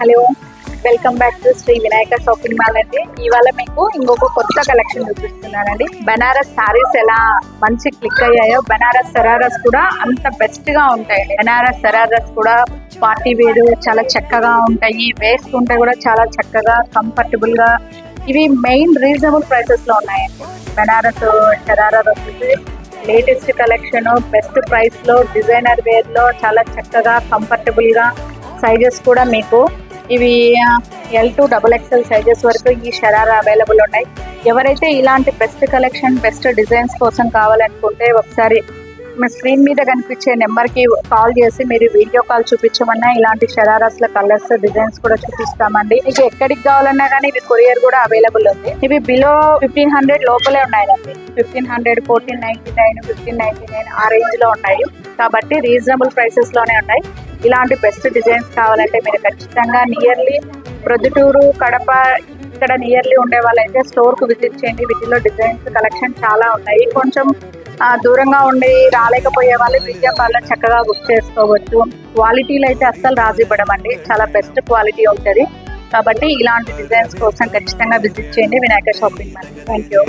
Hello, welcome back to Shri Vinayaka shopping mall అండి. ఇవాళ మీకు ఇంకొక కొత్త కలెక్షన్ చూపిస్తున్నానండి. బనారస్ సారీస్ ఎలా మంచి క్లిక్ అయ్యాయో, బనారస్ సరారస్ కూడా అంత బెస్ట్ గా ఉంటాయి. బనారస్ సరారస్ కూడా పార్టీ వేరు చాలా చక్కగా ఉంటాయి, వేసుకుంటే కూడా చాలా చక్కగా కంఫర్టబుల్ గా. ఇవి మెయిన్ రీజనబుల్ ప్రైసెస్ లో ఉన్నాయండి. బనారస్ షరారా వచ్చేసి లేటెస్ట్ కలెక్షన్, బెస్ట్ ప్రైస్ లో, డిజైనర్ వేర్ లో చాలా చక్కగా కంఫర్టబుల్ గా. సైజెస్ కూడా మీకు ఇవి L to XXL సైజెస్ వరకు ఈ షరారా అవైలబుల్ ఉన్నాయి. ఎవరైతే ఇలాంటి బెస్ట్ కలెక్షన్, బెస్ట్ డిజైన్స్ కోసం కావాలనుకుంటే ఒకసారి మీ స్క్రీన్ మీద కనిపించే నెంబర్ కి కాల్ చేసి మీరు వీడియో కాల్ చూపించమన్నా ఇలాంటి షరారాస్ లో కలర్స్, డిజైన్స్ కూడా చూపిస్తామండి. మీకు ఎక్కడికి కావాలన్నా కానీ ఇవి కొరియర్ కూడా అవైలబుల్ ఉంది. ఇవి బిలో 1500 లోపలే ఉన్నాయండి. 1500, 1499, 1599 ఆ రేంజ్ లో ఉన్నాయి. కాబట్టి రీజనబుల్ ప్రైసెస్ లోనే ఉన్నాయి. ఇలాంటి బెస్ట్ డిజైన్స్ కావాలంటే మీరు ఖచ్చితంగా నియర్లీ ప్రొద్దుటూరు, కడప ఇక్కడ నియర్లీ ఉండే వాళ్ళైతే స్టోర్ కు విజిట్ చేయండి. వీటిలో డిజైన్స్ కలెక్షన్ చాలా ఉన్నాయి. కొంచెం దూరంగా ఉండి రాలేకపోయే వాళ్ళు వీడియో కాల్ లో చక్కగా బుక్ చేసుకోవచ్చు. క్వాలిటీలో అయితే అస్సలు రాజీ పడమండి, చాలా బెస్ట్ క్వాలిటీ ఉంటుంది. కాబట్టి ఇలాంటి డిజైన్స్ కోసం ఖచ్చితంగా విజిట్ చేయండి Vinayaka shopping mall. Thank you.